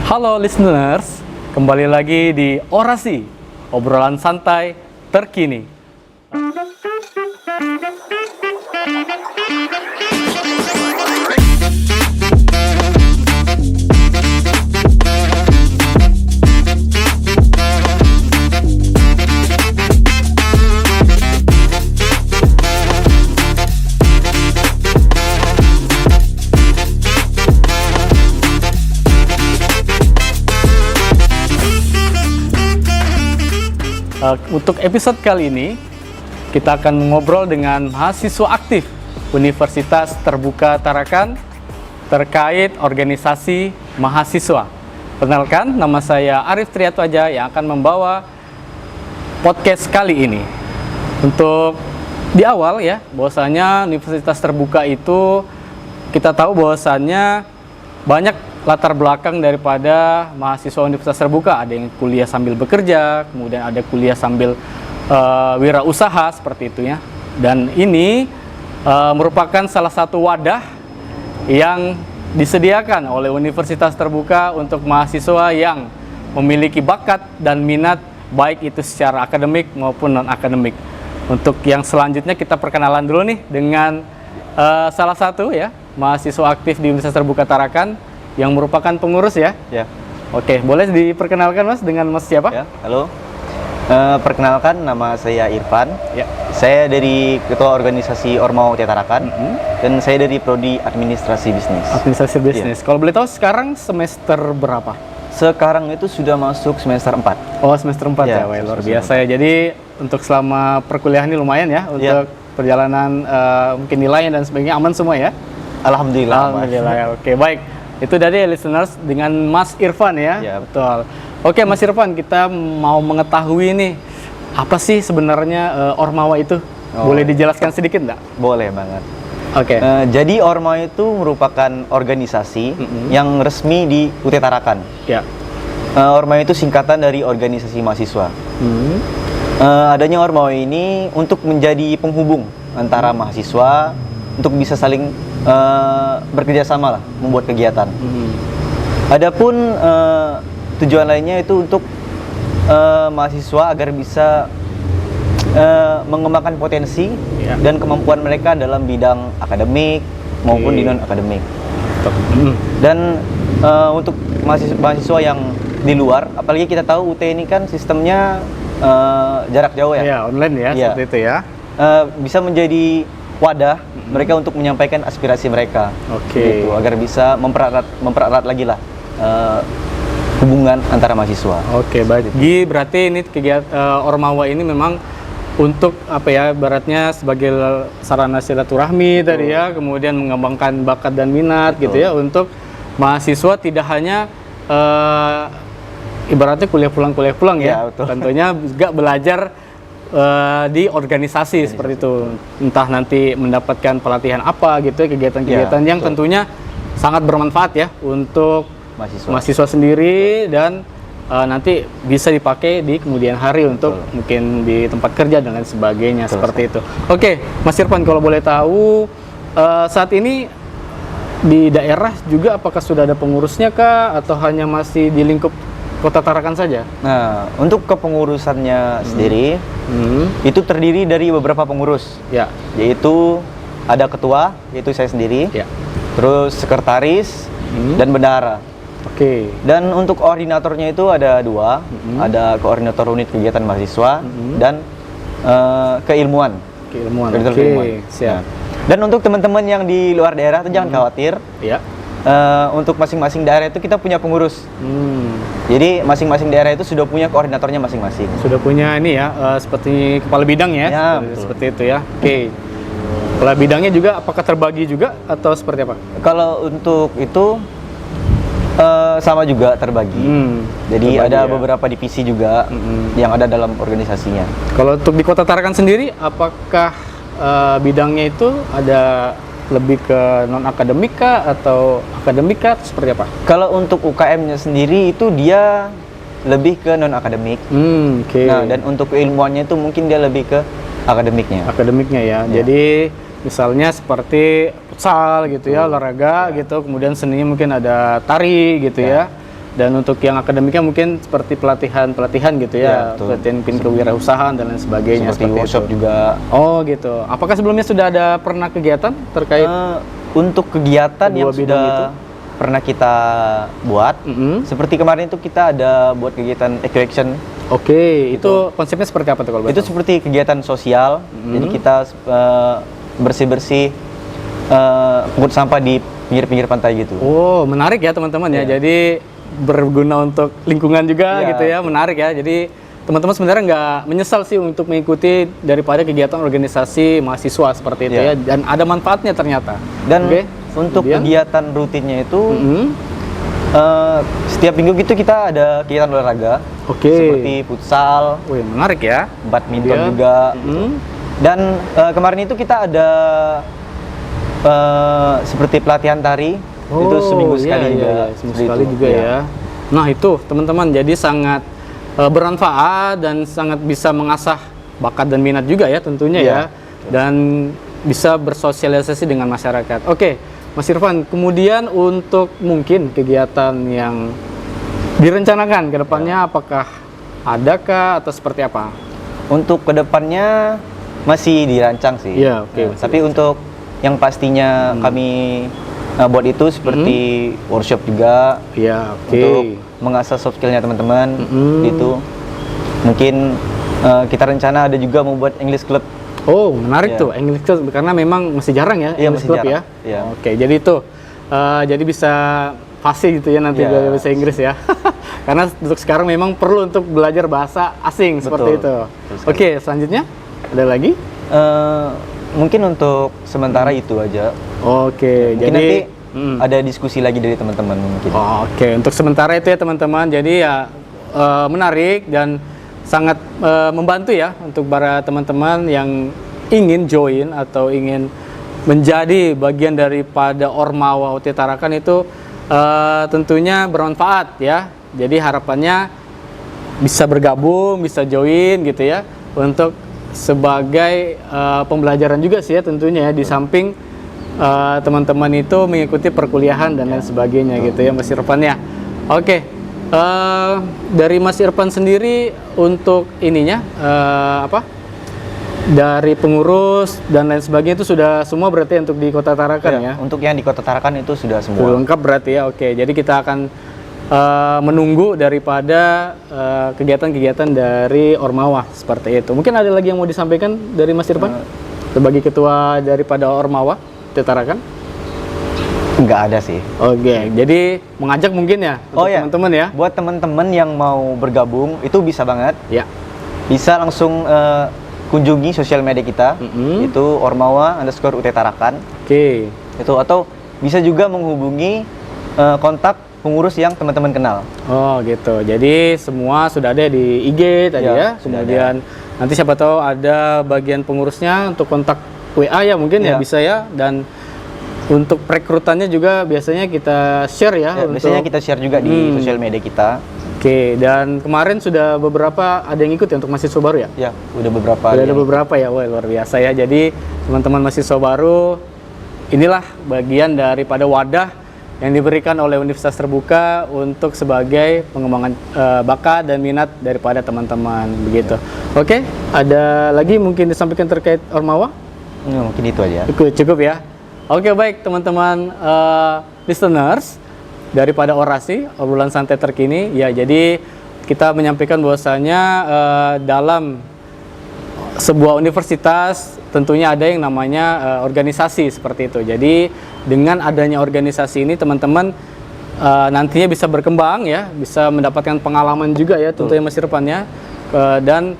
Halo listeners, kembali lagi di Orasi, obrolan santai terkini. Untuk episode kali ini, kita akan mengobrol dengan mahasiswa aktif Universitas Terbuka Tarakan terkait organisasi mahasiswa. Perkenalkan, nama saya Arif Triatwaja yang akan membawa podcast kali ini. Untuk di awal ya, bahwasanya Universitas Terbuka itu kita tahu bahwasannya banyak latar belakang daripada mahasiswa Universitas Terbuka. Ada yang kuliah sambil bekerja, kemudian ada kuliah sambil wirausaha seperti itu ya. Dan ini merupakan salah satu wadah yang disediakan oleh Universitas Terbuka untuk mahasiswa yang memiliki bakat dan minat baik itu secara akademik maupun non-akademik. Untuk yang selanjutnya kita perkenalan dulu nih dengan salah satu ya mahasiswa aktif di Universitas Terbuka Tarakan yang merupakan pengurus ya? Ya. Oke, boleh diperkenalkan Mas dengan Mas siapa? Ya, halo. Perkenalkan, nama saya Irfan. Ya. Saya dari Ketua Organisasi Ormawa Tarakan dan saya dari Prodi Administrasi Bisnis. Administrasi Bisnis. Ya. Kalau boleh tahu sekarang semester berapa? Sekarang itu sudah masuk semester 4. Oh, semester 4 ya. Wah, luar biasa ya. Jadi untuk selama perkuliahan ini lumayan ya untuk perjalanan mungkin nilainya dan sebagainya aman semua ya? Alhamdulillah. Alhamdulillah ya. Oke, baik. Itu dari listeners dengan Mas Irfan ya? Ya, betul. Oke Mas Irfan, kita mau mengetahui nih apa sih sebenarnya Ormawa itu? Boleh dijelaskan sedikit nggak? Boleh banget. Oke. Jadi Ormawa itu merupakan organisasi yang resmi di UT Tarakan. Ya. Ormawa itu singkatan dari organisasi mahasiswa. Adanya Ormawa ini untuk menjadi penghubung antara mahasiswa untuk bisa saling bekerja sama lah, membuat kegiatan. Adapun tujuan lainnya itu untuk mahasiswa agar bisa mengembangkan potensi dan kemampuan mereka dalam bidang akademik maupun di non akademik. Dan untuk mahasiswa yang di luar, apalagi kita tahu UT ini kan sistemnya jarak jauh ya. Ya, online ya, seperti itu ya. Bisa menjadi wadah mereka untuk menyampaikan aspirasi mereka, gitu, agar bisa mempererat lagi lah hubungan antara mahasiswa. Oke, baik. Jadi berarti ini kegiatan Ormawa ini memang untuk apa ya, baratnya sebagai sarana silaturahmi tadi ya, kemudian mengembangkan bakat dan minat gitu ya untuk mahasiswa, tidak hanya ibaratnya kuliah pulang ya, tentunya juga belajar di organisasi seperti itu, entah nanti mendapatkan pelatihan apa gitu, kegiatan-kegiatan yang tentunya sangat bermanfaat ya untuk mahasiswa sendiri dan nanti bisa dipakai di kemudian hari untuk mungkin di tempat kerja dan lain sebagainya seperti itu. Oke, Mas Irfan, kalau boleh tahu saat ini di daerah juga apakah sudah ada pengurusnya kah atau hanya masih di lingkup Kota Tarakan saja? Nah, untuk kepengurusannya sendiri itu terdiri dari beberapa pengurus, yaitu ada ketua, yaitu saya sendiri, terus sekretaris dan bendahara. Dan untuk koordinatornya itu ada dua, ada koordinator unit kegiatan mahasiswa dan keilmuan. Siap. Dan untuk teman-teman yang di luar daerah itu jangan khawatir. Untuk masing-masing daerah itu kita punya pengurus. Jadi masing-masing daerah itu sudah punya koordinatornya masing-masing. Sudah punya ini ya, seperti kepala bidang ya, seperti itu ya. Kepala bidangnya juga apakah terbagi juga atau seperti apa? Kalau untuk itu sama juga terbagi. Jadi ada beberapa divisi juga yang ada dalam organisasinya. Kalau untuk di Kota Tarakan sendiri, apakah bidangnya itu ada lebih ke non-akademik kah atau akademik kah, seperti apa? Kalau untuk UKM-nya sendiri itu dia lebih ke non-akademik. Nah, dan untuk keilmuannya itu mungkin dia lebih ke akademiknya. Akademiknya ya. Jadi misalnya seperti futsal gitu ya, olahraga gitu, kemudian seninya mungkin ada tari gitu ya. Dan untuk yang akademiknya mungkin seperti pelatihan gitu ya, pelatihan kewirausahaan dan lain sebagainya. Seperti workshop itu juga. Oh gitu. Apakah sebelumnya sudah ada pernah kegiatan terkait untuk kegiatan yang sudah itu? Pernah kita buat, seperti kemarin itu kita ada buat kegiatan eco-action. Oke, itu konsepnya seperti apa tuh kalau itu seperti kegiatan sosial, jadi kita bersih-bersih pungut sampah di pinggir-pinggir pantai gitu. Oh, menarik ya teman-teman ya. Jadi berguna untuk lingkungan juga gitu ya, menarik ya. Jadi teman-teman sebenarnya nggak menyesal sih untuk mengikuti daripada kegiatan organisasi mahasiswa seperti itu ya, dan ada manfaatnya ternyata. Dan untuk kegiatan rutinnya itu setiap minggu gitu kita ada kegiatan olahraga, seperti futsal, menarik ya, badminton juga. Dan kemarin itu kita ada seperti pelatihan tari, itu seminggu sekali juga ya. Nah itu teman-teman, jadi sangat bermanfaat dan sangat bisa mengasah bakat dan minat juga ya tentunya ya, dan bisa bersosialisasi dengan masyarakat. Oke, Mas Irfan, kemudian untuk mungkin kegiatan yang direncanakan ke depannya, apakah adakah atau seperti apa? Untuk kedepannya masih dirancang sih. Tapi untuk yang pastinya kami buat itu seperti workshop juga, untuk mengasah soft skillnya teman-teman. Itu mungkin kita rencana ada juga membuat English Club. Oh, menarik tuh English Club, karena memang masih jarang ya English Club ya. Oke, jadi itu jadi bisa fasih gitu ya nanti bahasa Inggris ya. Karena untuk sekarang memang perlu untuk belajar bahasa asing seperti itu. Oke, selanjutnya ada lagi? Mungkin untuk sementara itu aja. Oke, mungkin jadi nanti ada diskusi lagi dari teman-teman mungkin. Oke, untuk sementara itu ya teman-teman. Jadi ya menarik dan sangat membantu ya untuk para teman-teman yang ingin join atau ingin menjadi bagian daripada Ormawa UT Tarakan itu tentunya bermanfaat ya. Jadi harapannya bisa bergabung, bisa join gitu ya, untuk sebagai pembelajaran juga sih ya tentunya ya, di samping teman-teman itu mengikuti perkuliahan dan lain sebagainya gitu ya Mas Irfan ya. Oke, dari Mas Irfan sendiri untuk ininya dari pengurus dan lain sebagainya itu sudah semua berarti untuk di Kota Tarakan ya? Untuk yang di Kota Tarakan itu sudah semua. Sudah lengkap berarti ya. Oke, jadi kita akan menunggu daripada kegiatan-kegiatan dari Ormawa seperti itu. Mungkin ada lagi yang mau disampaikan dari Mas Irfan sebagai ketua daripada Ormawa UT Tarakan? Nggak ada sih. Oke, jadi mengajak mungkin ya untuk teman-teman ya. Buat teman-teman yang mau bergabung itu bisa banget. Ya. Bisa langsung kunjungi sosial media kita, itu Ormawa_UT Tarakan. Oke. Itu atau bisa juga menghubungi kontak pengurus yang teman-teman kenal. Oh gitu. Jadi semua sudah ada di IG tadi ya. Kemudian nanti siapa tahu ada bagian pengurusnya untuk kontak WA ya mungkin ya bisa ya. Dan untuk perekrutannya juga biasanya kita share ya. Biasanya kita share juga di sosial media kita. Oke, dan kemarin sudah beberapa ada yang ikut ya untuk mahasiswa baru ya? Ya, udah beberapa. Udah ada beberapa ya, wah luar biasa ya. Jadi teman-teman mahasiswa baru, inilah bagian daripada wadah yang diberikan oleh Universitas Terbuka untuk sebagai pengembangan bakat dan minat daripada teman-teman begitu. Oke, ada lagi mungkin disampaikan terkait Ormawa? Mungkin itu aja. Cukup ya. Oke, baik teman-teman listeners daripada Orasi obrolan santai terkini ya. Jadi kita menyampaikan bahwasanya dalam sebuah universitas tentunya ada yang namanya organisasi seperti itu. Jadi dengan adanya organisasi ini teman-teman nantinya bisa berkembang ya, bisa mendapatkan pengalaman juga ya tentunya Mas Irfan ya, dan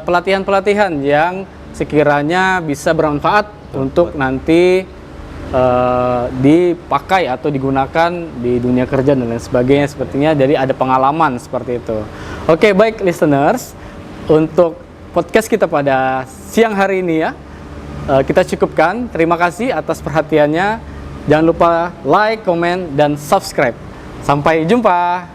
pelatihan-pelatihan yang sekiranya bisa bermanfaat untuk nanti dipakai atau digunakan di dunia kerja dan lain sebagainya sepertinya. Jadi ada pengalaman seperti itu. Oke, baik listeners, untuk podcast kita pada siang hari ini ya kita cukupkan. Terima kasih atas perhatiannya. Jangan lupa like, komen, dan subscribe. Sampai jumpa.